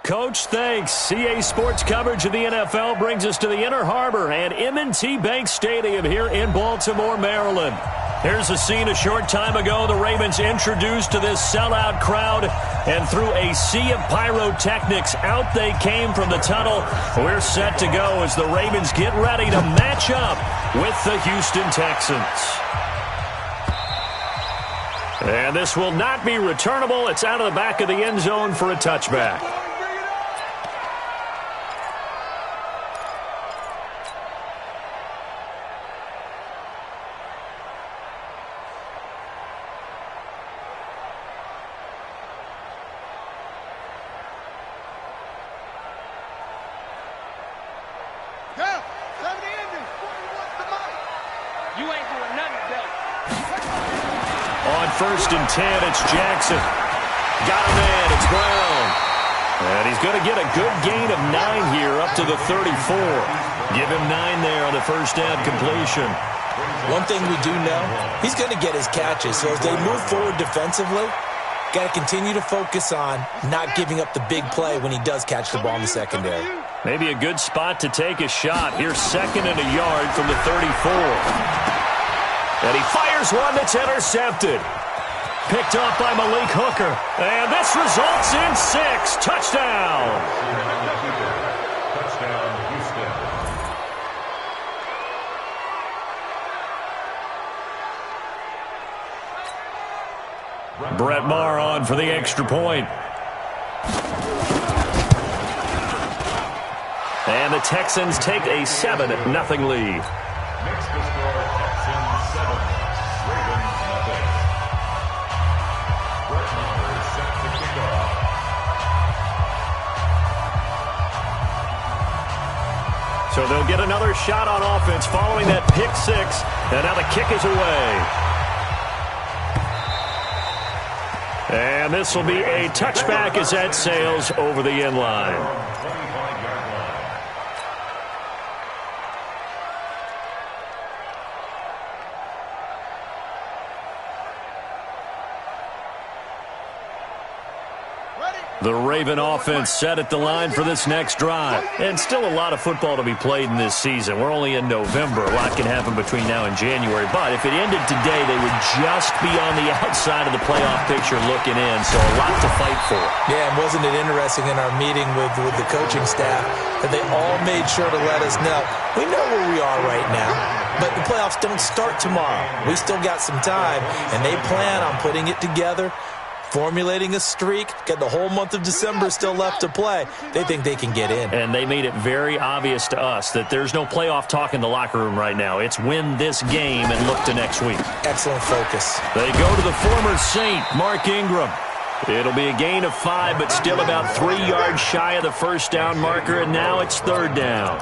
Coach. Thanks. CA Sports coverage of the NFL brings us to the Inner Harbor and M&T Bank Stadium here in Baltimore, Maryland. Here's a scene a short time ago. The Ravens introduced to this sellout crowd, and through a sea of pyrotechnics, out they came from the tunnel. We're set to go as the Ravens get ready to match up with the Houston Texans. And this will not be returnable. It's out of the back of the end zone for a touchback. First and 10, it's Jackson. Got a man, it's Brown. And he's going to get a good gain of 9 here up to the 34. Give him 9 there on the first down completion. One thing we do know, he's going to get his catches. So as they move forward defensively, got to continue to focus on not giving up the big play when he does catch the ball in the secondary. Maybe a good spot to take a shot. Here's second and a yard from the 34. And he fires one that's intercepted. Picked off by Malik Hooker. And this results in 6. Touchdown. Touchdown, Houston. Brett Maher on for the extra point. And the Texans take a 7-0 lead. Next to score, Texans 7, Ravens nothing. Brett Maher is set to kick off. So they'll get another shot on offense following that pick 6. And now the kick is away. And this will be a touchback as that sails over the end line. The Raven offense set at the line for this next drive. And still a lot of football to be played in this season. We're only in November. A lot can happen between now and January. But if it ended today, they would just be on the outside of the playoff picture looking in. So a lot to fight for. Yeah, and wasn't it interesting in our meeting with the coaching staff that they all made sure to let us know, we know where we are right now, but the playoffs don't start tomorrow. We still got some time, and they plan on putting it together, formulating a streak, got the whole month of December still left to play. They think they can get in. And they made it very obvious to us that there's no playoff talk in the locker room right now. It's win this game and look to next week. Excellent focus. They go to the former Saint, Mark Ingram. It'll be a gain of 5, but still about 3 yards shy of the first down marker, and now it's third down.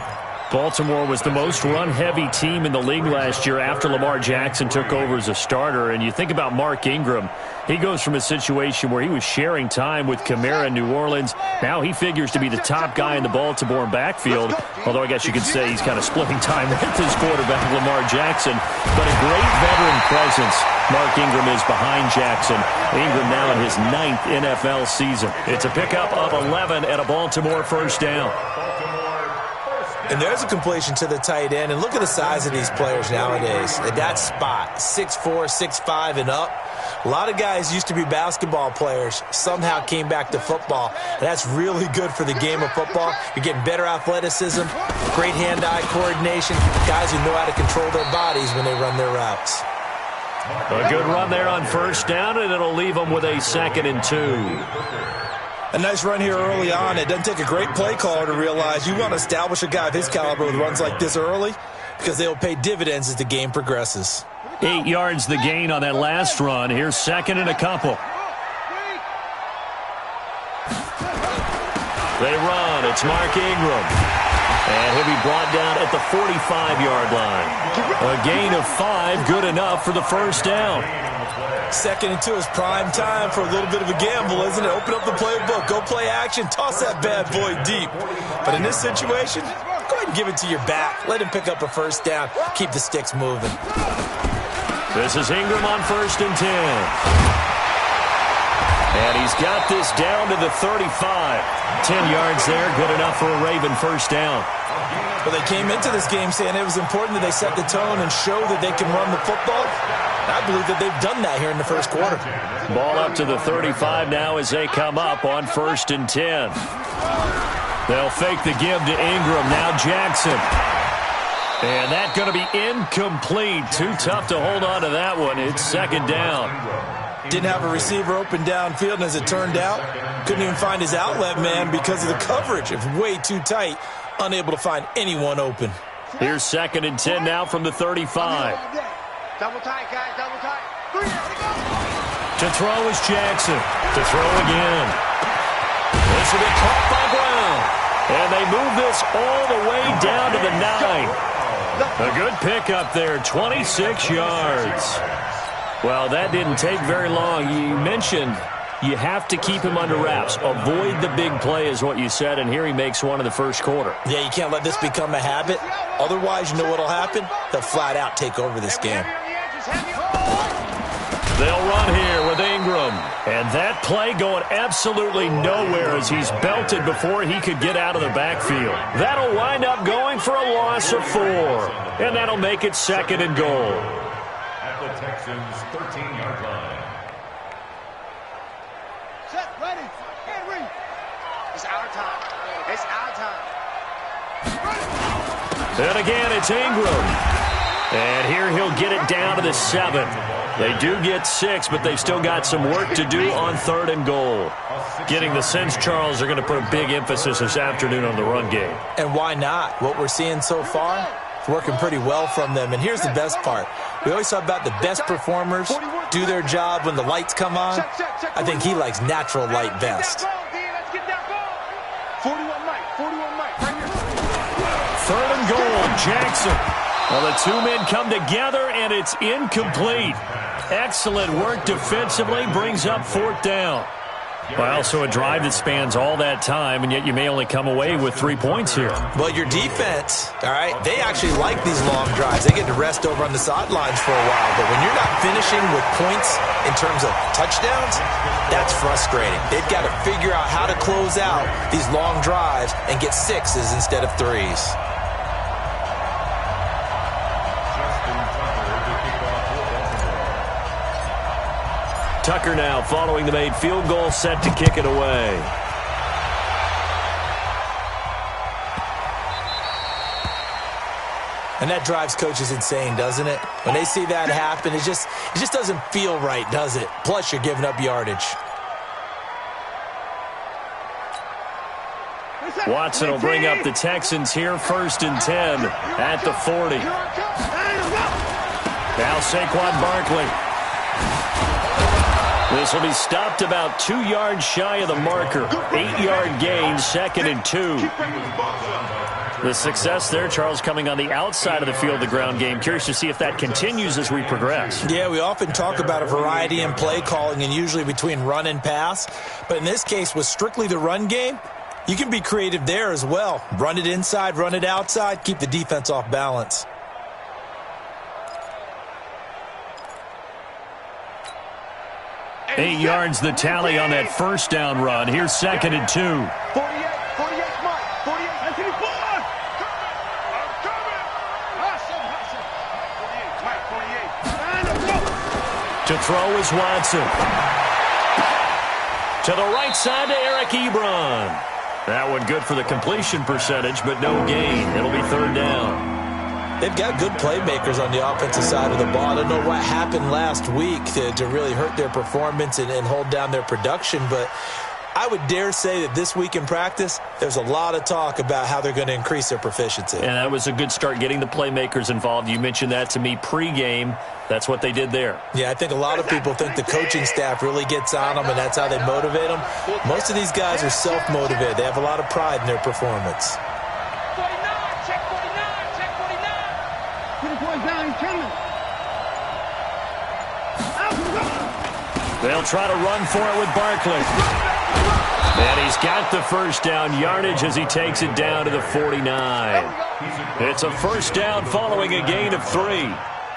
Baltimore was the most run-heavy team in the league last year after Lamar Jackson took over as a starter. And you think about Mark Ingram, he goes from a situation where he was sharing time with Kamara in New Orleans. Now he figures to be the top guy in the Baltimore backfield, although I guess you could say he's kind of splitting time with his quarterback, Lamar Jackson. But a great veteran presence. Mark Ingram is behind Jackson. Ingram now in his 9th NFL season. It's a pickup of 11 and a Baltimore first down. And there's a completion to the tight end. And look at the size of these players nowadays. At that spot, 6'4", 6'5", and up. A lot of guys used to be basketball players, somehow came back to football. And that's really good for the game of football. You're getting better athleticism, great hand-eye coordination, guys who know how to control their bodies when they run their routes. A good run there on first down, and it'll leave them with a 2nd and 2. A nice run here early on. It doesn't take a great play caller to realize you want to establish a guy of his caliber with runs like this early because they will pay dividends as the game progresses. 8 yards the gain on that last run. Here's 2nd and a couple. They run. It's Mark Ingram. And he'll be brought down at the 45-yard line. A gain of 5, good enough for the first down. 2nd and 2 is prime time for a little bit of a gamble, isn't it? Open up the playbook, go play action, toss that bad boy deep. But in this situation, go ahead and give it to your back. Let him pick up a first down. Keep the sticks moving. This is Ingram on 1st and 10. And he's got this down to the 35. 10 yards there, good enough for a Raven first down. Well, they came into this game saying it was important that they set the tone and show that they can run the football. I believe that they've done that here in the first quarter. Ball up to the 35 now as they come up on 1st and 10. They'll fake the give to Ingram. Now Jackson. And that's going to be incomplete. Too tough to hold on to that one. It's 2nd down. Didn't have a receiver open downfield, and as it turned out, couldn't even find his outlet man because of the coverage. It was way too tight, unable to find anyone open. Here's 2nd and 10 now from the 35. Double tight, guys, double tight. To throw is Jackson. To throw again. This will be caught by Brown. And they move this all the way down to the 9. A good pickup there, 26 yards. Well, that didn't take very long. You mentioned you have to keep him under wraps. Avoid the big play is what you said, and here he makes one in the first quarter. Yeah, you can't let this become a habit. Otherwise, you know what will happen? They'll flat out take over this game. They'll run here with Ingram. And that play going absolutely nowhere as he's belted before he could get out of the backfield. That'll wind up going for a loss of 4. And that'll make it 2nd and goal. At the Texans' 13-yard line. Set, ready, and read. It's our time. It's our time. And again, it's Ingram. And here he'll get it down to the 7. They do get 6, but they've still got some work to do on 3rd and goal. Getting the sense, Charles, they're going to put a big emphasis this afternoon on the run game. And why not? What we're seeing so far, it's working pretty well from them. And here's the best part. We always talk about the best performers do their job when the lights come on. I think he likes natural light best. 41 Mike, 41 Mike, right here. 3rd and goal, Jackson. Well, the two men come together, and it's incomplete. Excellent work defensively, brings up 4th down. Well, so a drive that spans all that time, and yet you may only come away with 3 points here. Well, your defense, all right, they actually like these long drives. They get to rest over on the sidelines for a while. But when you're not finishing with points in terms of touchdowns, that's frustrating. They've got to figure out how to close out these long drives and get 6s instead of 3s. Tucker now following the made field goal, set to kick it away. And that drives coaches insane, doesn't it? When they see that happen, it just doesn't feel right, does it? Plus, you're giving up yardage. Watson will bring up the Texans here, 1st and 10 at the 40. Now Saquon Barkley. This will be stopped about 2 yards shy of the marker. 8-yard gain, 2nd and 2. The success there, Charles, coming on the outside of the field, the ground game. Curious to see if that continues as we progress. Yeah, we often talk about a variety in play calling and usually between run and pass. But in this case, with strictly the run game, you can be creative there as well. Run it inside, run it outside, keep the defense off balance. Eight yards the tally on that first down run. Here's 2nd and 2. 48, 48, Mike, 48, Anthony Ford. I'm coming. Hustle. 48, Mike, 48. To throw is Watson. To the right side to Eric Ebron. That one good for the completion percentage, but no gain. It'll be 3rd down. They've got good playmakers on the offensive side of the ball. I don't know what happened last week to really hurt their performance and hold down their production, but I would dare say that this week in practice, there's a lot of talk about how they're going to increase their proficiency. And that was a good start, getting the playmakers involved. You mentioned that to me pregame. That's what they did there. Yeah, I think a lot of people think the coaching staff really gets on them, and that's how they motivate them. Most of these guys are self-motivated. They have a lot of pride in their performance. 49, check 49, check 49. 20 points down, he's coming. They'll try to run for it with Barkley. And he's got the first down yardage as he takes it down to the 49. It's a first down following a gain of 3.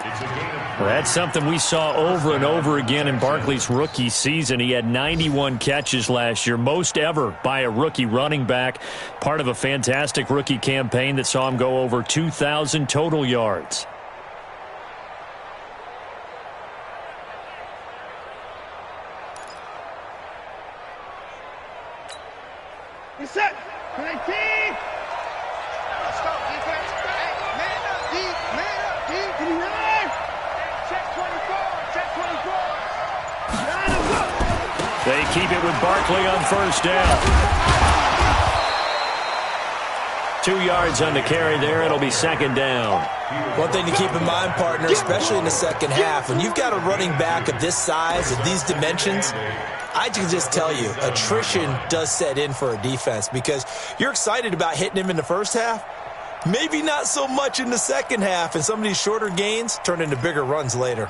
Well, that's something we saw over and over again in Barkley's rookie season. He had 91 catches last year, most ever by a rookie running back, part of a fantastic rookie campaign that saw him go over 2,000 total yards. Reset. 19. Let's go, defense. Hey, man up, D. Man up, D. Check 24. Check 24. Line up. They keep it with Barkley on first down. 2 yards on the carry there. It'll be second down. One thing to keep in mind, partner, especially in the second half, when you've got a running back of this size, of these dimensions, I can just tell you, attrition does set in for a defense because you're excited about hitting him in the first half. Maybe not so much in the second half, and some of these shorter gains turn into bigger runs later.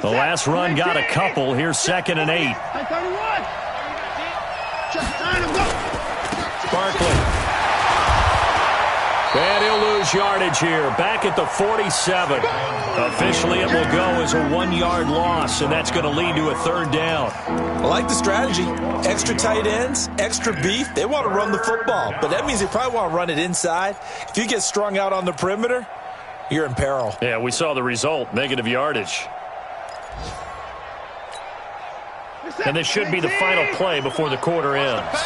The last run got a couple. Here's 2nd and 8. 31. Just line him up. Barkley. And he'll lose yardage here. Back at the 47. Officially, it will go as a 1-yard loss, and that's going to lead to a third down. I like the strategy. Extra tight ends, extra beef. They want to run the football, but that means they probably want to run it inside. If you get strung out on the perimeter, you're in peril. Yeah, we saw the result, negative yardage. And this should be the final play before the quarter ends.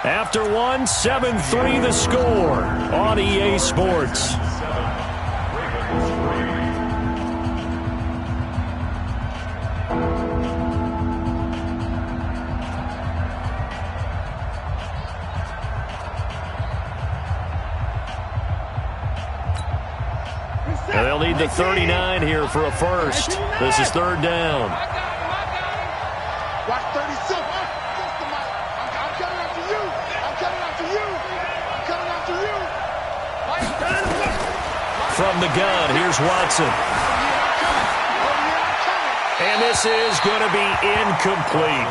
After one, 7-3 the score on EA Sports. And they'll need the 39 here for a first. This is third down. Watch 36. I'm coming after you. I'm coming after you. I'm coming after you. From the gun, here's Watson. And this is going to be incomplete.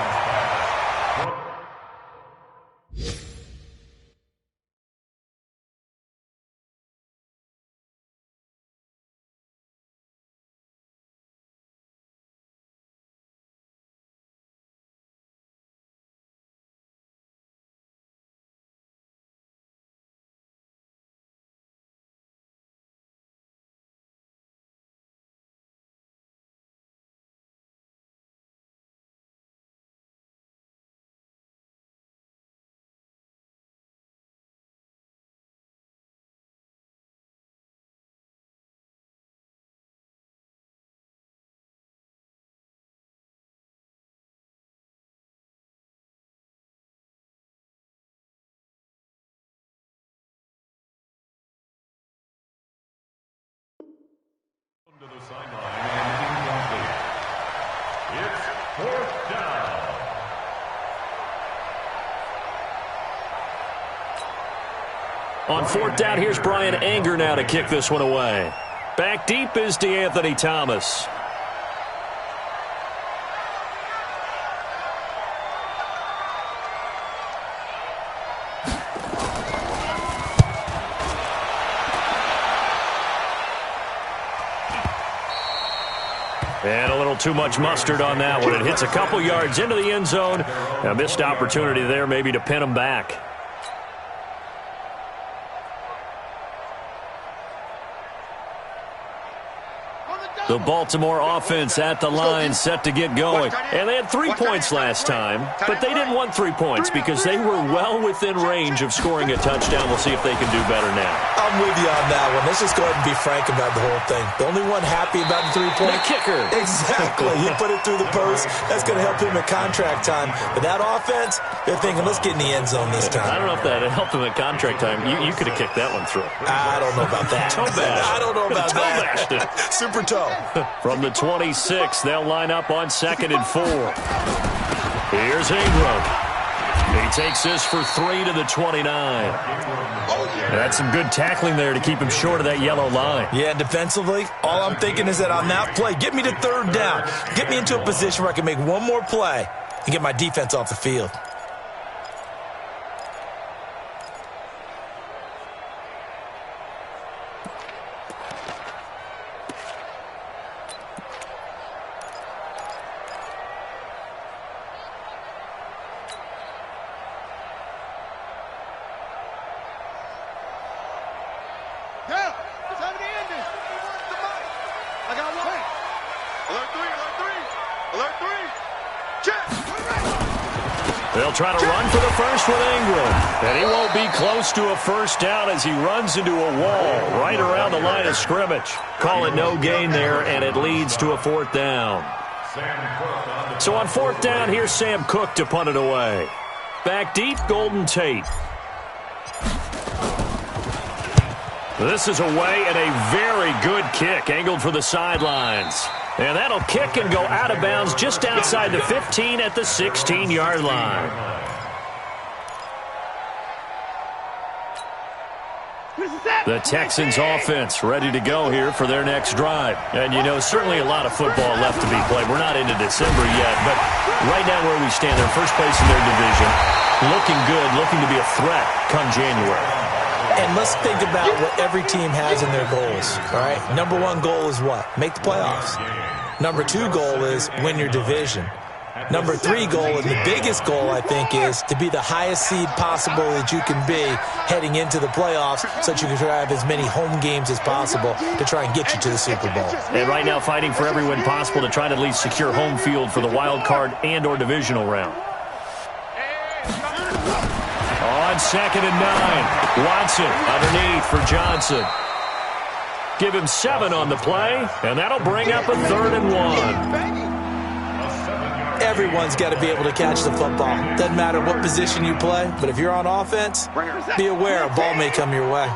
To the sideline and incomplete. It's 4th down. On 4th down, here's Brian Anger now to kick this one away. Back deep is DeAnthony Thomas. And a little too much mustard on that one. It hits a couple yards into the end zone. A missed opportunity there maybe to pin him back. The Baltimore offense at the line, set to get going. And they had 3 points last time, but they didn't want 3 points because they were well within range of scoring a touchdown. We'll see if they can do better now. I'm with you on that one. Let's just go ahead and be frank about the whole thing. The only one happy about the 3-point kicker. Exactly. He put it through the post. That's going to help him at contract time. But that offense, they're thinking, let's get in the end zone this time. I don't know if that helped him at contract time. You could have kicked that one through. I don't know about that. Toe bash. I don't know about toe bashed it. Super toe. From the 26, they'll line up on 2nd and 4. Here's Ingram. He takes this for 3 to the 29. That's some good tackling there to keep him short of that yellow line. Yeah, defensively, all I'm thinking is that on that play, get me to 3rd down. Get me into a position where I can make one more play and get my defense off the field. got one. Alert three. Alert three. Check. They'll try to run for the first with Ingram. And he won't be close to a first down as he runs into a wall right around the line of scrimmage. Call it no gain there, and it leads to a fourth down. So on fourth down, here's Sam Cook to punt it away. Back deep, Golden Tate. This is away and a very good kick, angled for the sidelines. And that'll kick and go out of bounds just outside the 15 at the 16-yard line. The Texans offense ready to go here for their next drive. And, you know, certainly a lot of football left to be played. We're not into December yet, but right now where we stand, they're first place in their division. Looking good, looking to be a threat come January. And let's think about what every team has in their goals, all right? Number one goal is what? Make the playoffs. Number two goal is win your division. Number three goal, and the biggest goal, I think, is to be the highest seed possible that you can be heading into the playoffs so that you can drive as many home games as possible to try and get you to the Super Bowl. And right now fighting for every win possible to try to at least secure home field for the wild card and or divisional round. On 2nd and 9, Watson underneath for Johnson. Give him 7 on the play, and that'll bring up a 3rd and 1. Everyone's got to be able to catch the football. Doesn't matter what position you play, but if you're on offense, be aware a ball may come your way.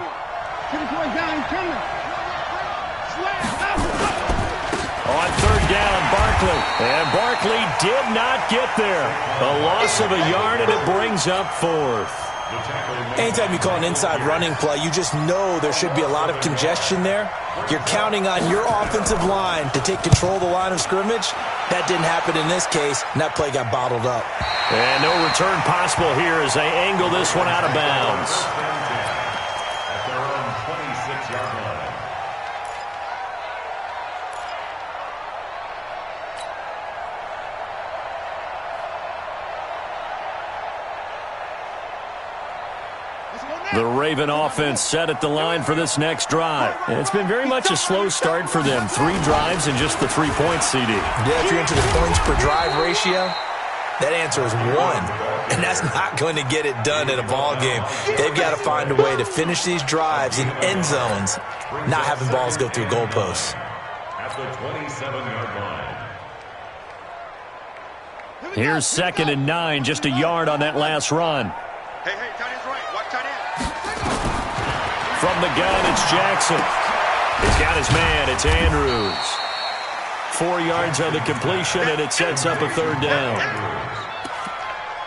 On 3rd down, Barkley. And Barkley did not get there. A loss of a yard, and it brings up 4th. Anytime you call an inside running play, you just know there should be a lot of congestion there. You're counting on your offensive line to take control of the line of scrimmage. That didn't happen in this case, and that play got bottled up. And no return possible here as they angle this one out of bounds. At their own 26-yard line. The Raven offense set at the line for this next drive. And it's been very much a slow start for them. 3 drives and just the 3 points, CD. Yeah, if you're into the points per drive ratio, that answer is 1. And that's not going to get it done in a ball game. They've got to find a way to finish these drives in end zones, not having balls go through goalposts. At the 27-yard line. Here's 2nd and 9, just a yard on that last run. Hey, tight end's right. Watch tight end. From the gun, it's Jackson. He's got his man. It's Andrews. 4 yards on the completion, and it sets up a 3rd down.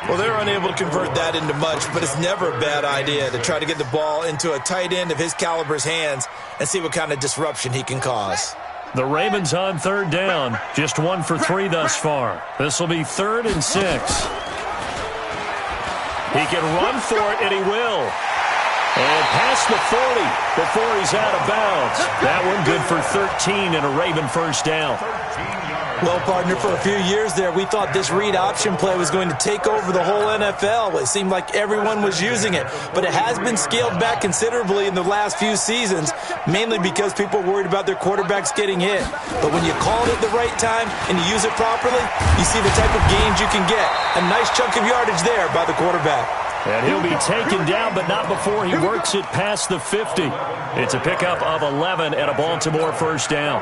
Well, they're unable to convert that into much, but it's never a bad idea to try to get the ball into a tight end of his caliber's hands and see what kind of disruption he can cause. The Ravens on 3rd down. Just 1 for 3 thus far. This will be 3rd and 6. He can run for it, and he will. And past the 40 before he's out of bounds. That one good for 13 and a Raven first down. Well, partner, for a few years there, we thought this read option play was going to take over the whole NFL. It seemed like everyone was using it. But it has been scaled back considerably in the last few seasons, mainly because people are worried about their quarterbacks getting hit. But when you call it at the right time and you use it properly, you see the type of gains you can get. A nice chunk of yardage there by the quarterback. And he'll be taken down, but not before he works it past the 50. It's a pickup of 11 and a Baltimore first down.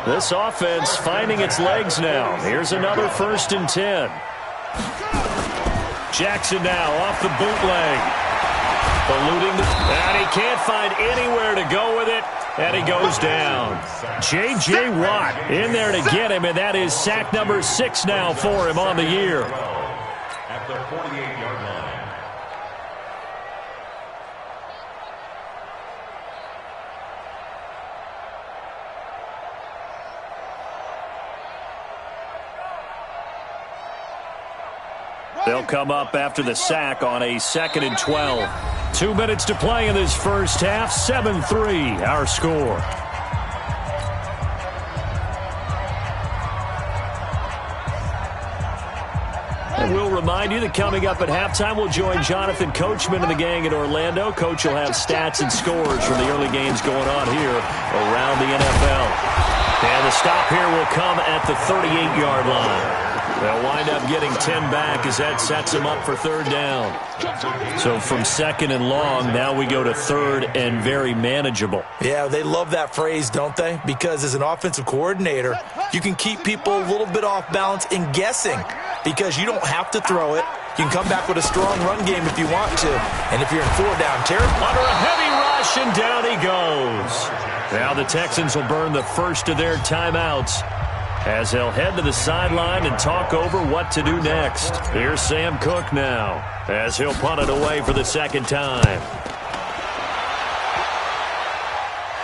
This offense finding its legs now. Here's another 1st and 10. Jackson now off the bootleg. Eluding and he can't find anywhere to go with it. And he goes down. J.J. Watt in there to get him, and that is sack number 6 now for him on the year. At the 48-yard line. They'll come up after the sack on a 2nd and 12. 2 minutes to play in this first half. 7-3 our score. And we'll remind you that coming up at halftime, we'll join Jonathan Coachman and the gang in Orlando. Coach will have stats and scores from the early games going on here around the NFL. And the stop here will come at the 38-yard line. They'll wind up getting 10 back as that sets them up for third down. So from second and long, now we go to third and very manageable. Yeah, they love that phrase, don't they? Because as an offensive coordinator, you can keep people a little bit off balance and guessing because you don't have to throw it. You can come back with a strong run game if you want to. And if you're in four-down territory. Under a heavy rush, and down he goes. Now the Texans will burn the first of their timeouts as they'll head to the sideline and talk over what to do next. Here's Sam Cook now as he'll punt it away for the second time.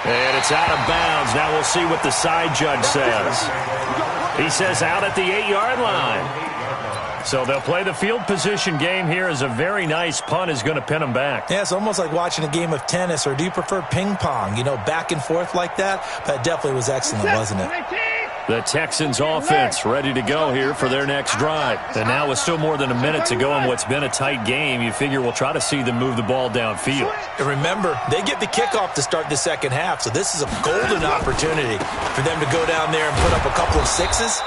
And it's out of bounds. Now we'll see what the side judge says. He says out at the 8-yard line. So they'll play the field position game here as a very nice punt is going to pin them back. Yeah, it's almost like watching a game of tennis, or do you prefer ping pong? You know, back and forth like that? That definitely was excellent, wasn't it? The Texans offense ready to go here for their next drive. And now with still more than a minute to go in what's been a tight game, you figure we'll try to see them move the ball downfield. And remember, they get the kickoff to start the second half, so this is a golden opportunity for them to go down there and put up a couple of sixes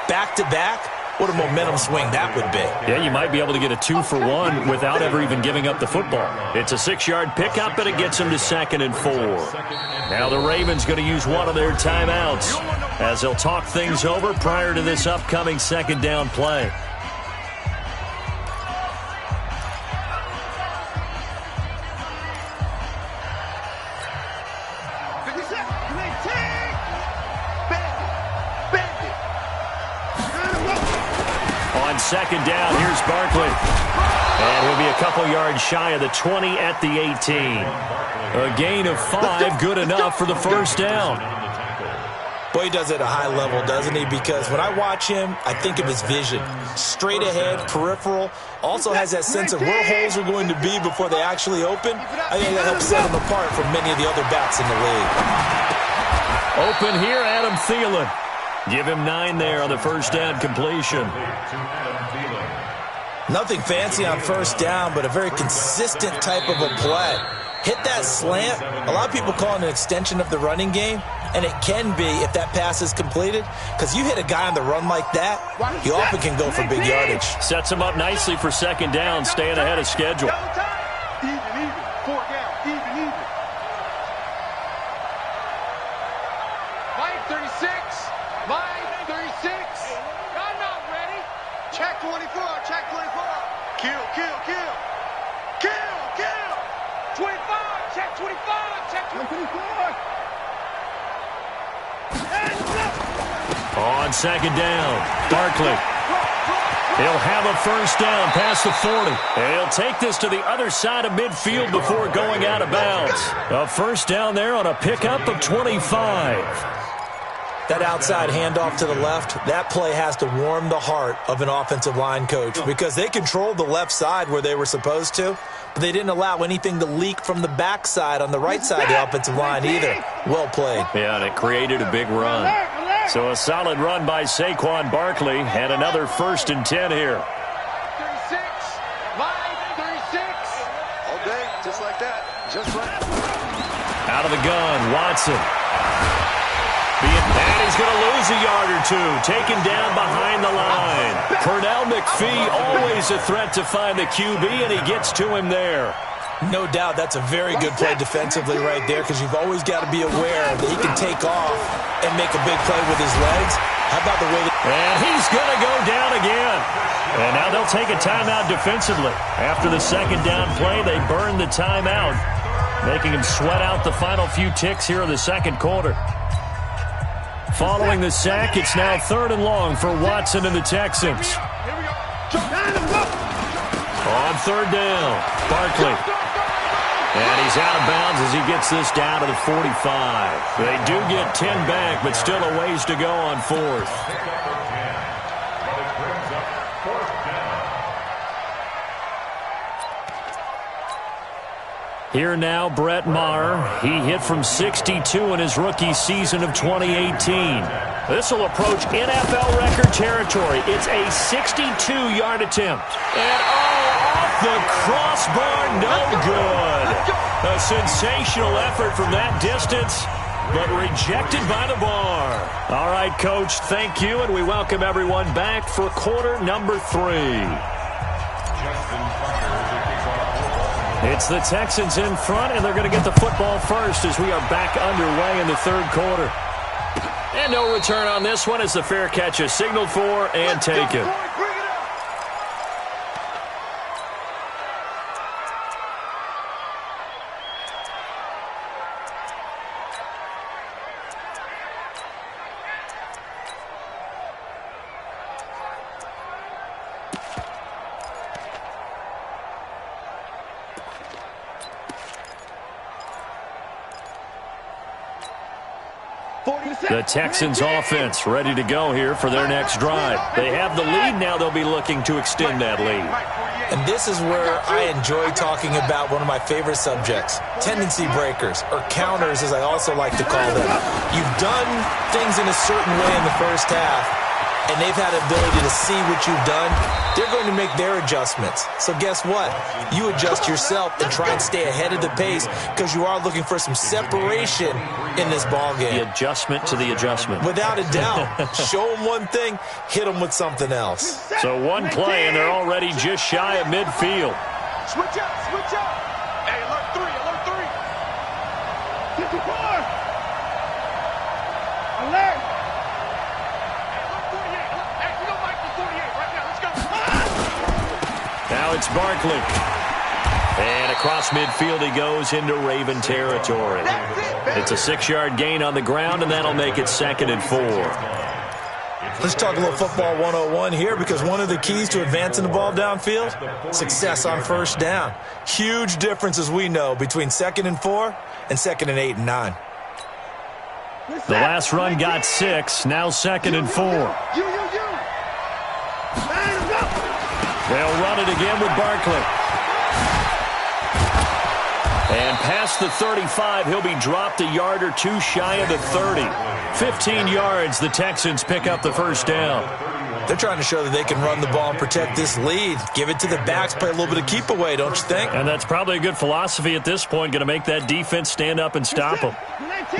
back-to-back. What a momentum swing that would be. Yeah, you might be able to get a 2-for-1 without ever even giving up the football. It's a 6-yard pickup, and it gets them to second and 4. Now the Ravens going to use one of their timeouts as they'll talk things over prior to this upcoming second down play. Second down, here's Barkley. And he'll be a couple yards shy of the 20 at the 18. A gain of 5, good enough for the first down. Boy, he does it at a high level, doesn't he? Because when I watch him, I think of his vision. Straight ahead, peripheral. Also has that sense of where holes are going to be before they actually open. I think that helps set him apart from many of the other backs in the league. Open here, Adam Thielen. Give him 9 there on the first down completion. Nothing fancy on first down, but a very consistent type of a play. Hit that slant. A lot of people call it an extension of the running game, and it can be if that pass is completed, because you hit a guy on the run like that, you often can go for big yardage. Sets him up nicely for second down, staying ahead of schedule. Even. 4 down. Even. Line 36. Line 36. I'm not ready. Check 24. Check 24. Kill. 25. Check 25. Check 25. On second down, Barkley. He'll have a first down past the 40. He'll take this to the other side of midfield before going out of bounds. A first down there on a pickup of 25. That outside handoff to the left, that play has to warm the heart of an offensive line coach because they controlled the left side where they were supposed to, but they didn't allow anything to leak from the backside on the right side of the offensive line either. Well played. Yeah, and it created a big run. So a solid run by Saquon Barkley and another 1st and 10 here. 36. Line 36. All day, just like that. Just right. Out of the gun, Watson. And he's going to lose a yard or 2, taken down behind the line. Pernell McPhee, always a threat to find the QB, and he gets to him there. No doubt that's a very good play defensively right there because you've always got to be aware that he can take off and make a big play with his legs. How about the way that... And he's going to go down again. And now they'll take a timeout defensively. After the second down play, they burn the timeout, making him sweat out the final few ticks here in the second quarter. Following the sack, it's now 3rd and long for Watson and the Texans. On 3rd down, Barkley. And he's out of bounds as he gets this down to the 45. They do get 10 back, but still a ways to go on 4th. Here now, Brett Maher. He hit from 62 in his rookie season of 2018. This will approach NFL record territory. It's a 62-yard attempt. And off the crossbar, no good. A sensational effort from that distance, but rejected by the bar. All right, Coach, thank you, and we welcome everyone back for quarter number 3. It's the Texans in front, and they're going to get the football first as we are back underway in the third quarter. And no return on this one as the fair catch is signaled for and taken. The Texans offense ready to go here for their next drive. They have the lead now. They'll be looking to extend that lead. And this is where I enjoy talking about one of my favorite subjects, tendency breakers, or counters as I also like to call them. You've done things in a certain way in the first half, and they've had the ability to see what you've done. They're going to make their adjustments. So guess what? You adjust yourself and try and stay ahead of the pace because you are looking for some separation in this ballgame. The adjustment to the adjustment. Without a doubt. Show them one thing, hit them with something else. So one play, and they're already just shy of midfield. Switch up, switch up. Hey, alert 3, alert 3. 54. Alert. Now it's Barkley. And across midfield he goes into Raven territory. It's a 6-yard gain on the ground, and that'll make it 2nd and 4. Let's talk a little football 101 here because one of the keys to advancing the ball downfield, success on first down. Huge difference, as we know, between 2nd and 4 and 2nd and 8 and 9. The last run got 6, now 2nd and 4. They'll run it again with Barkley. And past the 35, he'll be dropped a yard or two shy of the 30. 15 yards, the Texans pick up the first down. They're trying to show that they can run the ball and protect this lead. Give it to the backs, play a little bit of keep away, don't you think? And that's probably a good philosophy at this point, going to make that defense stand up and stop them.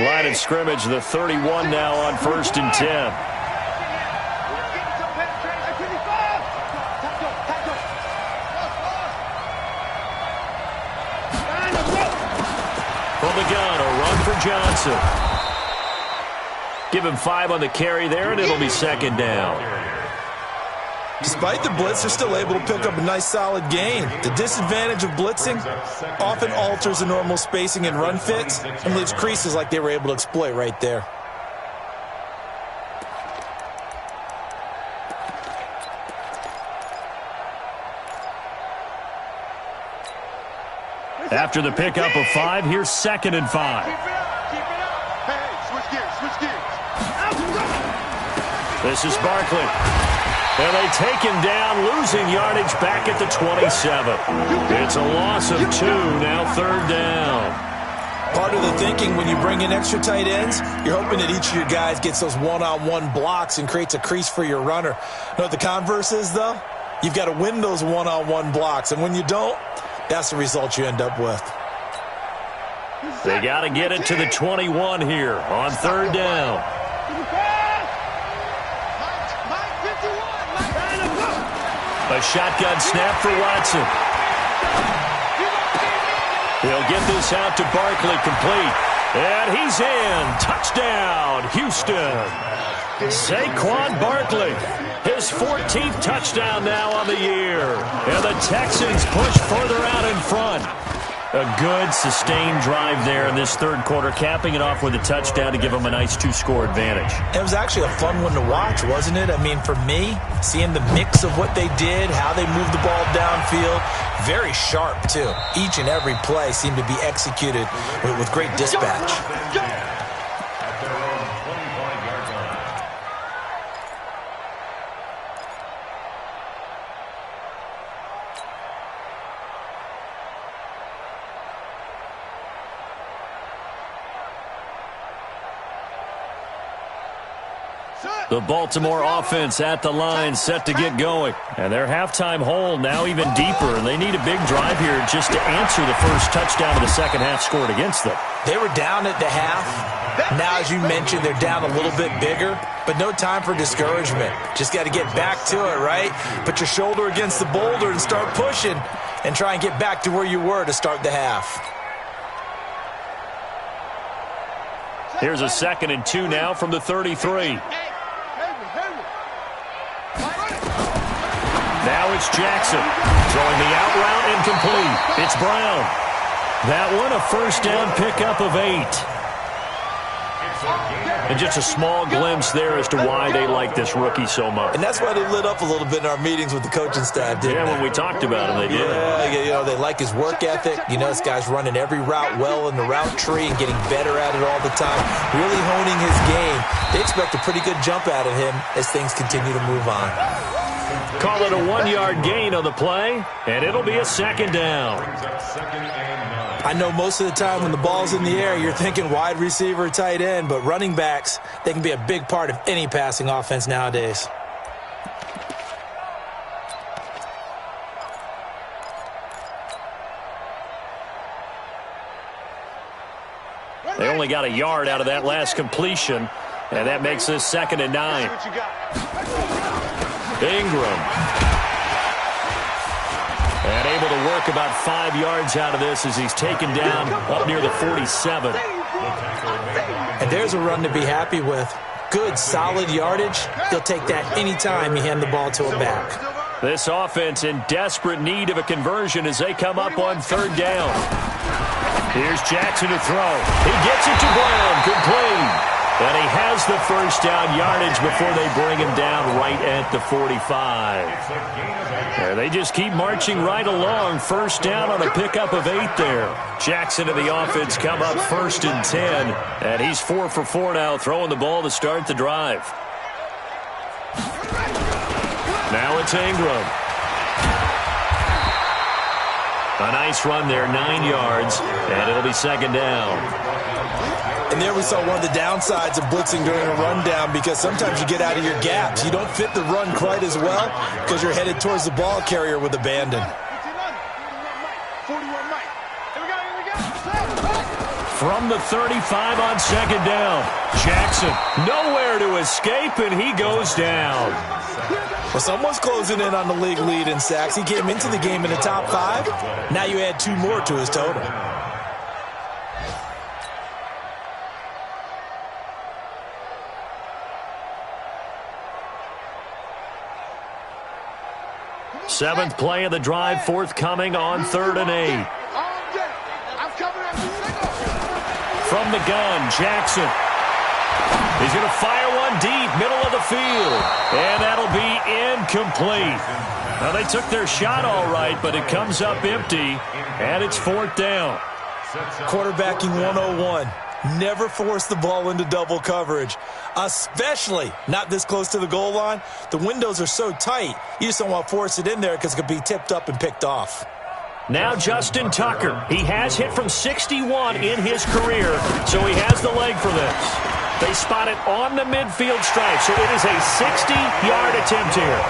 Line of scrimmage, the 31 now on 1st and 10. From the gun, a run for Johnson. Give him 5 on the carry there, and it'll be 2nd down. Despite the blitz, they're still able to pick up a nice solid gain. The disadvantage of blitzing often alters the normal spacing and run fits and leaves creases like they were able to exploit right there. After the pickup of 5, here's 2nd and 5. Keep it up, keep it up. Hey, switch gears, switch gears. This is Barkley. And they take him down, losing yardage back at the 27. It's a loss of 2, now 3rd down. Part of the thinking when you bring in extra tight ends, you're hoping that each of your guys gets those one-on-one blocks and creates a crease for your runner. You know what the converse is, though? You've got to win those one-on-one blocks, and when you don't, that's the result you end up with. They got to get it to the 21 here on 3rd down. A shotgun snap for Watson. He'll get this out to Barkley, complete. And he's in. Touchdown, Houston. Saquon Barkley. His 14th touchdown now on the year. And the Texans push further out in front. A good, sustained drive there in this third quarter, capping it off with a touchdown to give them a nice 2-score advantage. It was actually a fun one to watch, wasn't it? I mean, for me, seeing the mix of what they did, how they moved the ball downfield, very sharp, too. Each and every play seemed to be executed with great dispatch. The Baltimore offense at the line, set to get going. And their halftime hole now even deeper, and they need a big drive here just to answer the first touchdown of the second half scored against them. They were down at the half. Now, as you mentioned, they're down a little bit bigger, but no time for discouragement. Just got to get back to it, right? Put your shoulder against the boulder and start pushing and try and get back to where you were to start the half. Here's a 2nd and 2 now from the 33. Now it's Jackson. Throwing the out route incomplete. It's Brown. That one a first down pickup of 8. And just a small glimpse there as to why they like this rookie so much. And that's why they lit up a little bit in our meetings with the coaching staff, didn't they? When we talked about him, they did. Yeah, they like his work ethic. This guy's running every route well in the route tree and getting better at it all the time, really honing his game. They expect a pretty good jump out of him as things continue to move on. Call it a 1-yard gain on the play, and it'll be a 2nd down. I know most of the time when the ball's in the air, you're thinking wide receiver, tight end, but running backs, they can be a big part of any passing offense nowadays. They only got a yard out of that last completion, and that makes this 2nd and 9. Ingram. And able to work about 5 yards out of this as he's taken down up near the 47. And there's a run to be happy with. Good, solid yardage. He'll take that anytime you hand the ball to a back. This offense in desperate need of a conversion as they come up on 3rd down. Here's Jackson to throw. He gets it to Brown. Complete. And he has the first down yardage before they bring him down right at the 45. And they just keep marching right along. First down on a pickup of 8 there. Jackson and the offense come up 1st and 10. And he's 4 for 4 now, throwing the ball to start the drive. Now it's Ingram. A nice run there, 9 yards. And it'll be 2nd down. And there we saw one of the downsides of blitzing during a rundown, because sometimes you get out of your gaps. You don't fit the run quite as well because you're headed towards the ball carrier with abandon. From the 35 on 2nd down. Jackson nowhere to escape, and he goes down. Well, someone's closing in on the league lead in sacks. He came into the game in the top 5. Now you add 2 more to his total. Seventh play of the drive forthcoming on 3rd and 8. From the gun, Jackson. He's going to fire one deep, middle of the field. And that'll be incomplete. Now, they took their shot all right, but it comes up empty, and it's 4th down. Quarterbacking 101. Never force the ball into double coverage, especially not this close to the goal line. The windows are so tight, you just don't want to force it in there because it could be tipped up and picked off. Now Justin Tucker. He has hit from 61 in his career, so he has the leg for this. They spot it on the midfield stripe, so it is a 60-yard attempt here.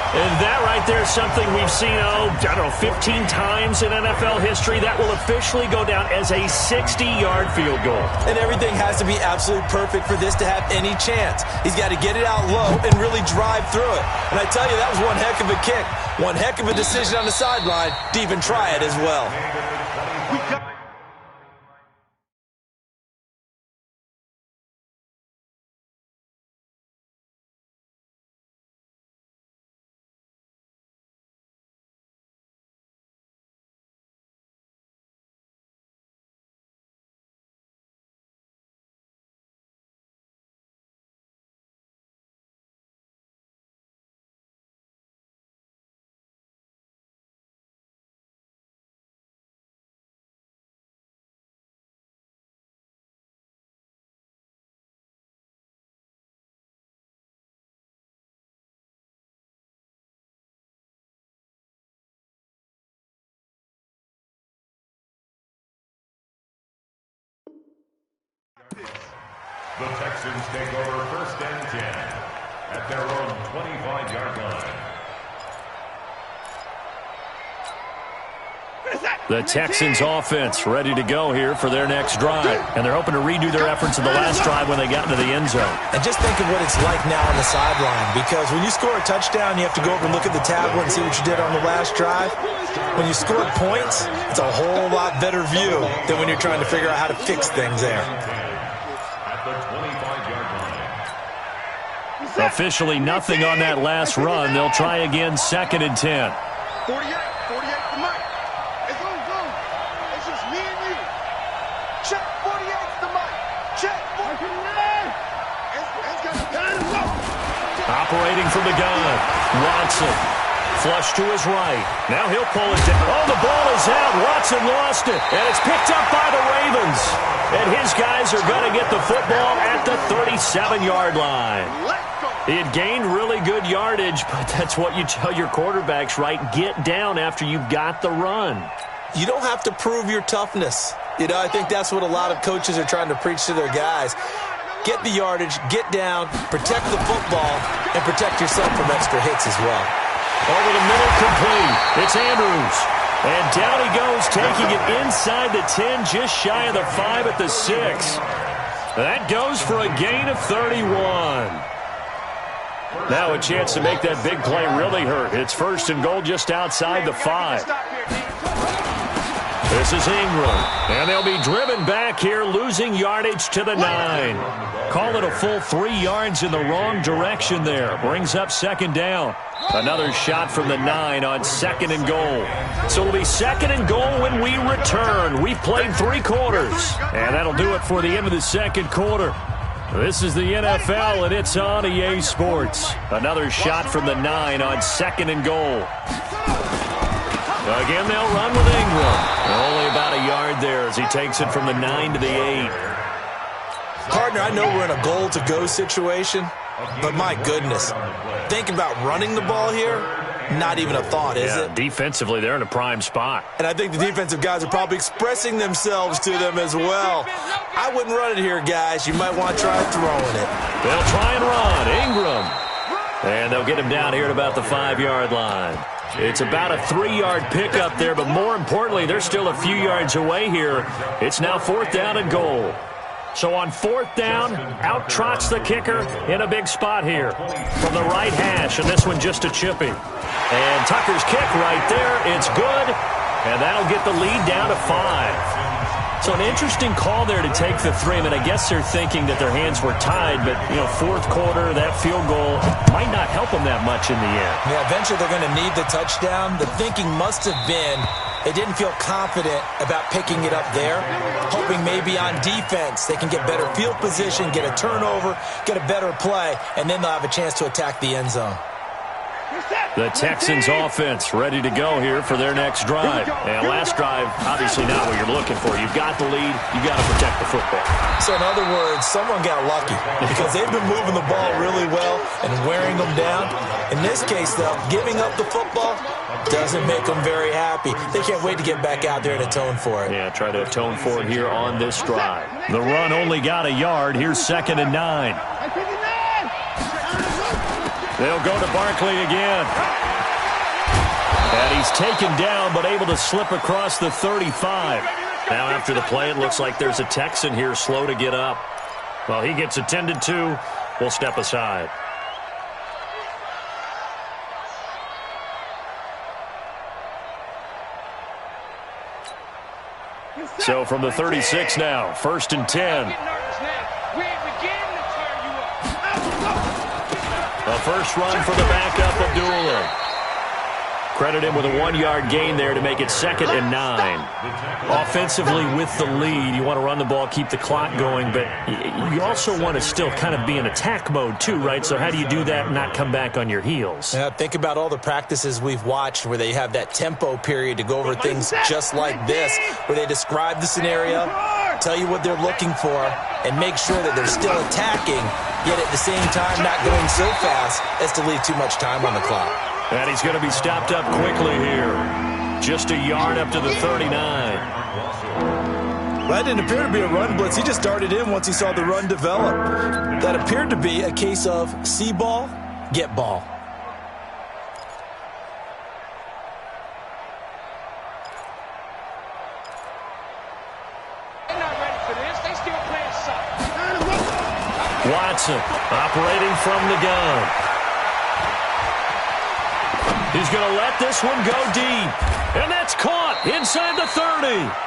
And that right there is something we've seen, 15 times in NFL history. That will officially go down as a 60-yard field goal. And everything has to be absolutely perfect for this to have any chance. He's got to get it out low and really drive through it. And I tell you, that was one heck of a kick. One heck of a decision on the sideline to even try it as well. The Texans take over 1st and 10 at their own 25-yard line. The Texans offense ready to go here for their next drive. And they're hoping to redo their efforts in the last drive when they got into the end zone. And just think of what it's like now on the sideline, because when you score a touchdown, you have to go over and look at the tablet and see what you did on the last drive. When you scored points, it's a whole lot better view than when you're trying to figure out how to fix things there. At the 25-yard line. Officially nothing on that last run. They'll try again 2nd and 10. 48 for Mike. It's on zone. It's just me and you. Check 48's the Mike. Check 49. It's got the gun. Operating from the gun. Watson. Flush to his right. Now he'll pull it down. Oh, the ball is out. Watson lost it. And it's picked up by the Ravens. And his guys are going to get the football at the 37-yard line. He had gained really good yardage, but that's what you tell your quarterbacks, right? Get down after you've got the run. You don't have to prove your toughness. You know, I think that's what a lot of coaches are trying to preach to their guys. Get the yardage, get down, protect the football, and protect yourself from extra hits as well. Over the middle, complete. It's Andrews. And down he goes, taking it inside the 10, just shy of the 5 at the 6. That goes for a gain of 31. Now a chance to make that big play really hurt. It's 1st and goal just outside the 5. This is Ingram. And they'll be driven back here, losing yardage to the 9. Call it a full 3 yards in the wrong direction there. Brings up 2nd down. Another shot from the 9 on 2nd and goal. So it'll be 2nd and goal when we return. We've played 3 quarters. And that'll do it for the end of the 2nd quarter. This is the NFL, and it's on EA Sports. Another shot from the 9 on 2nd and goal. Again, they'll run with Ingram. Only about a yard there as he takes it from the 9 to the 8. Partner, I know we're in a goal-to-go situation, but my goodness, think about running the ball here. Not even a thought, is it? Defensively, they're in a prime spot. And I think the defensive guys are probably expressing themselves to them as well. I wouldn't run it here, guys. You might want to try throwing it. They'll try and run. Ingram. And they'll get him down here at about the 5-yard line. It's about a 3-yard pickup there, but more importantly, they're still a few yards away here. It's now 4th down and goal. So on 4th down, out trots the kicker in a big spot here from the right hash, and this one just a chippy. And Tucker's kick right there, it's good, and that'll get the lead down to 5. So an interesting call there to take the 3. I mean, I guess they're thinking that their hands were tied, but, you know, 4th quarter, that field goal might not help them that much in the end. Yeah, eventually they're going to need the touchdown. The thinking must have been they didn't feel confident about picking it up there, hoping maybe on defense they can get better field position, get a turnover, get a better play, and then they'll have a chance to attack the end zone. The Texans offense ready to go here for their next drive. And last drive, obviously not what you're looking for. You've got the lead. You've got to protect the football. So in other words, someone got lucky because they've been moving the ball really well and wearing them down. In this case, though, giving up the football doesn't make them very happy. They can't wait to get back out there and atone for it. Yeah, try to atone for it here on this drive. The run only got a yard. Here's 2nd and 9. They'll go to Barkley again. And he's taken down but able to slip across the 35. Now after the play, it looks like there's a Texan here slow to get up. Well, he gets attended to. We'll step aside. So from the 36 now, 1st and 10. The first run for the backup of Abdullah. Credit him with a 1-yard gain there to make it 2nd and 9. Offensively with the lead, you want to run the ball, keep the clock going, but you also want to still kind of be in attack mode too, right? So how do you do that and not come back on your heels? Yeah, think about all the practices we've watched where they have that tempo period to go over things just like this, where they describe the scenario, tell you what they're looking for, and make sure that they're still attacking, yet at the same time not going so fast as to leave too much time on the clock. And he's going to be stopped up quickly here. Just a yard up to the 39. That didn't appear to be a run blitz. He just darted in once he saw the run develop. That appeared to be a case of see ball, get ball. They're not ready for this. They still playing soft. Watson operating from the gun. He's going to let this one go deep. And that's caught inside the 30.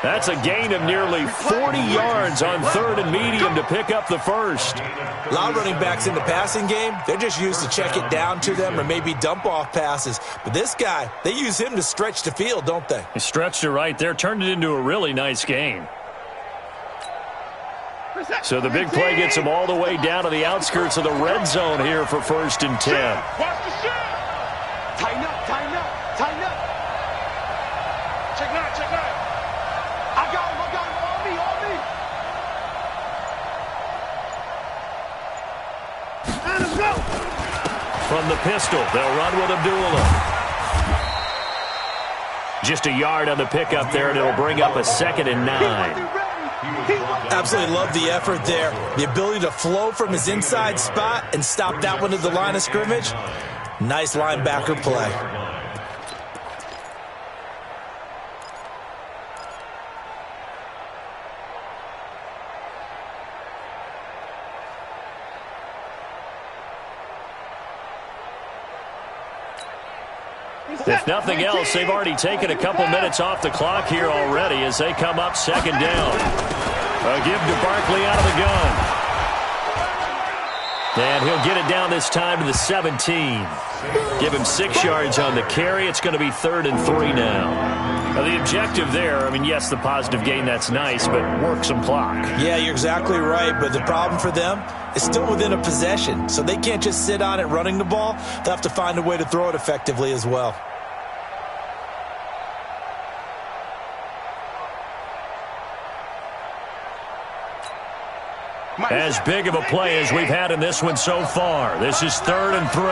That's a gain of nearly 40 yards on 3rd and medium to pick up the first. A lot of running backs in the passing game, they're just used to check it down to them or maybe dump off passes. But this guy, they use him to stretch the field, don't they? He stretched it right there, turned it into a really nice gain. So the big play gets him all the way down to the outskirts of the red zone here for 1st and 10. Watch the shot. Tighten up, tighten up, tighten up. Check it out, check it out. I got him, on me, on me. Let him go. From the pistol, they'll run with Abdullah. Just a yard on the pickup there, and it'll bring up a 2nd and 9. Absolutely love the effort there. The ability to flow from his inside spot and stop that one at the line of scrimmage. Nice linebacker play. If nothing else, they've already taken a couple minutes off the clock here already as they come up 2nd down. A give to Barkley out of the gun. And he'll get it down this time to the 17. Give him 6 yards on the carry. It's going to be 3rd and 3 now. Now the objective there, I mean, yes, the positive gain, that's nice, but work some clock. Yeah, you're exactly right, but the problem for them is still within a possession, so they can't just sit on it running the ball. They'll have to find a way to throw it effectively as well. As big of a play as we've had in this one so far. This is 3rd and 3.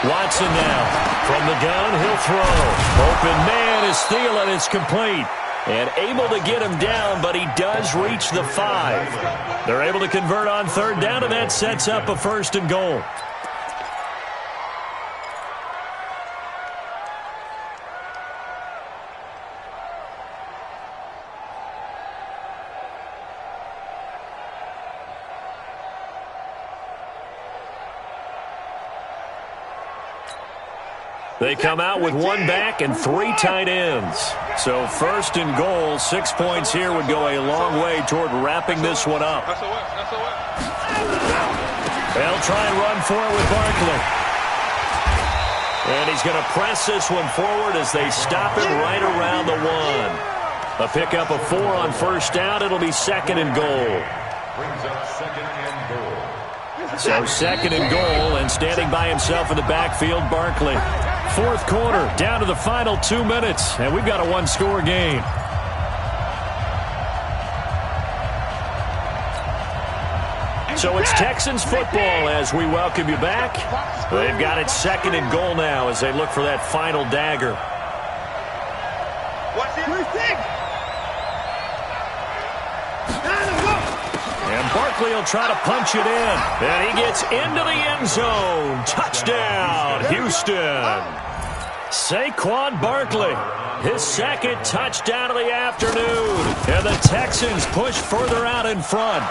Watson now. From the gun, he'll throw. Open man is Thielen. It's complete. And able to get him down, but he does reach the 5. They're able to convert on 3rd down, and that sets up a 1st and goal. They come out with 1 back and 3 tight ends. So 1st and goal, 6 points here would go a long way toward wrapping this one up. They'll try and run for it with Barkley. And he's going to press this one forward as they stop it right around the 1. A pickup of 4 on 1st down. It'll be 2nd and goal. Brings up 2nd and goal. So 2nd and goal, and standing by himself in the backfield, Barkley. 4th quarter, down to the final 2 minutes, and we've got a 1-score game. So it's Texans football as we welcome you back. They've got it 2nd and goal now as they look for that final dagger. And Barkley will try to punch it in. And he gets into the end zone. Touchdown, Houston. Saquon Barkley, his 2nd touchdown of the afternoon. And the Texans push further out in front.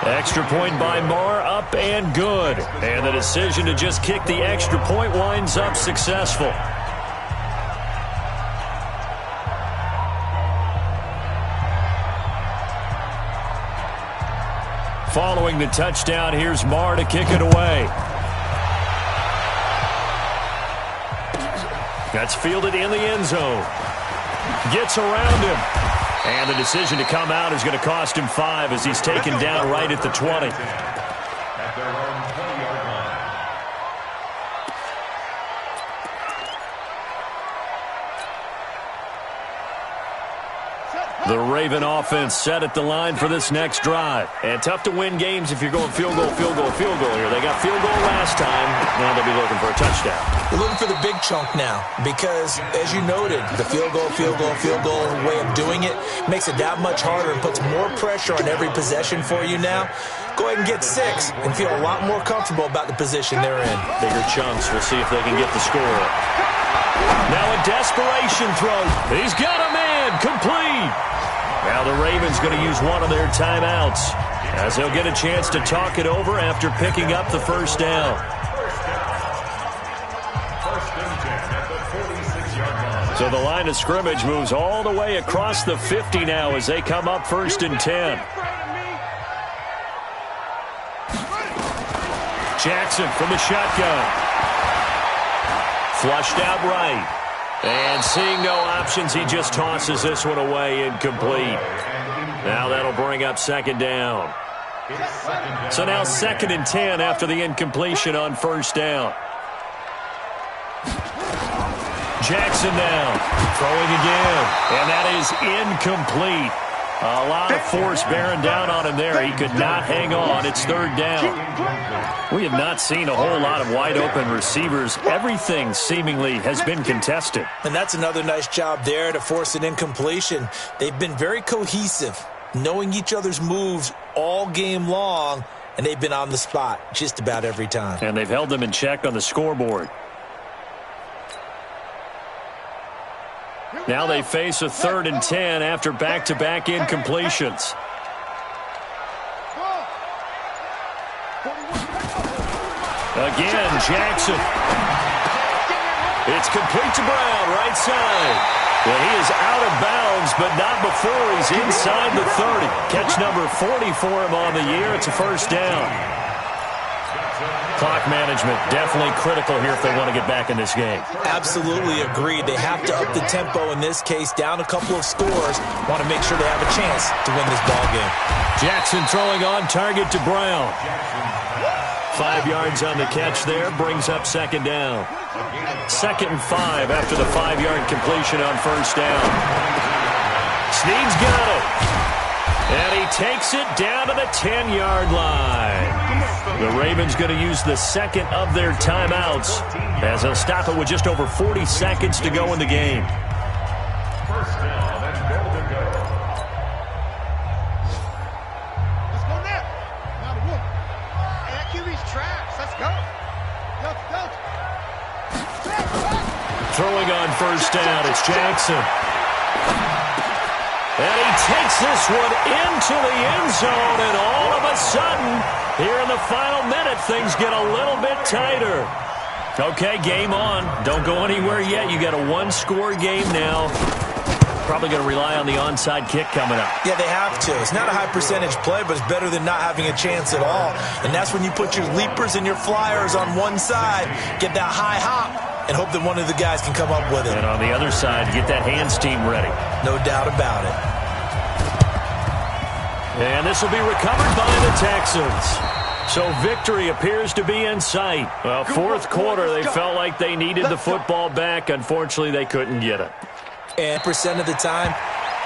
Extra point by Marr, up and good. And the decision to just kick the extra point winds up successful. Following the touchdown, here's Marr to kick it away. That's fielded in the end zone. Gets around him. And the decision to come out is going to cost him 5 as he's taken down right at the 20. At their own 20-yard line. Set. The Raven offense set at the line for this next drive. And tough to win games if you're going field goal, field goal, field goal here. They got field goal last time. Now they'll be looking for a touchdown. They're looking for the big chunk now because, as you noted, the field goal way of doing it makes it that much harder and puts more pressure on every possession for you now. Go ahead and get 6 and feel a lot more comfortable about the position they're in. Bigger chunks. We'll see if they can get the score. Now a desperation throw. He's got a man. Complete. Now the Ravens going to use one of their timeouts as they'll get a chance to talk it over after picking up the first down. So the line of scrimmage moves all the way across the 50 now as they come up 1st and 10. Jackson from the shotgun. Flushed out right. And seeing no options, he just tosses this one away, incomplete. Now that'll bring up 2nd down. So now 2nd and 10 after the incompletion on 1st down. Jackson now throwing again, and that is incomplete. A lot of force bearing down on him there. He could not hang on. It's 3rd down. We have not seen a whole lot of wide-open receivers. Everything seemingly has been contested. And that's another nice job there to force an incompletion. They've been very cohesive, knowing each other's moves all game long, and they've been on the spot just about every time. And they've held them in check on the scoreboard. Now they face a 3rd and 10 after back-to-back incompletions. Again, Jackson. It's complete to Brown, right side. Well, he is out of bounds, but not before he's inside the 30. Catch number 40 for him on the year. It's a 1st down. Clock management definitely critical here if they want to get back in this game. Absolutely agreed. They have to up the tempo in this case, down a couple of scores. Want to make sure they have a chance to win this ball game. Jackson throwing on target to Brown. 5 yards on the catch there, brings up 2nd down. 2nd and 5 after the 5-yard completion on 1st down. Snead's got it. And he takes it down to the 10-yard line. The Ravens going to use the 2nd of their timeouts as they'll stop it with just over 40 seconds to go in the game. First down and goal to go. Let's go now. Now the whoop. And that QB's trash. Let's go. Throwing on 1st down, it's Jackson. And he takes this one into the end zone, and all of a sudden, here in the final minute, things get a little bit tighter. Okay, game on. Don't go anywhere yet. You got a 1-score game now. Probably going to rely on the onside kick coming up. Yeah, they have to. It's not a high-percentage play, but it's better than not having a chance at all. And that's when you put your leapers and your flyers on one side, get that high hop, and hope that one of the guys can come up with it. And on the other side, get that hands team ready. No doubt about it. And this will be recovered by the Texans. So victory appears to be in sight. Well, 4th quarter, they felt like they needed the football back. Unfortunately, they couldn't get it. And percent of the time,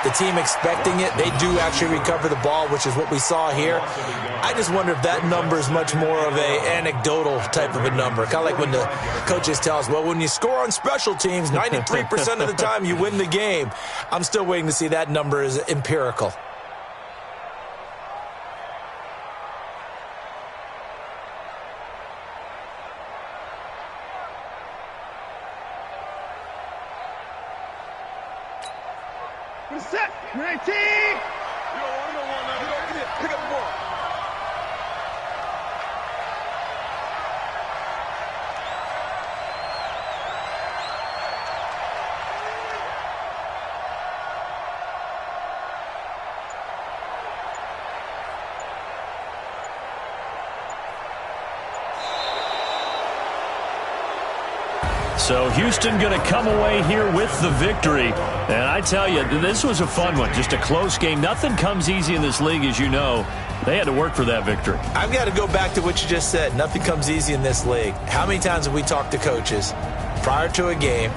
the team expecting it, they do actually recover the ball, which is what we saw here. I just wonder if that number is much more of a anecdotal type of a number. Kind of like when the coaches tell us, well, when you score on special teams, 93% of the time you win the game. I'm still waiting to see that number is empirical. Set. 19. Pick up the ball. So Houston going to come away here with the victory. And I tell you, this was a fun one. Just a close game. Nothing comes easy in this league, as you know. They had to work for that victory. I've got to go back to what you just said. Nothing comes easy in this league. How many times have we talked to coaches prior to a game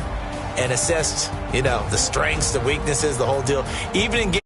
and assessed, the strengths, the weaknesses, the whole deal? Even in games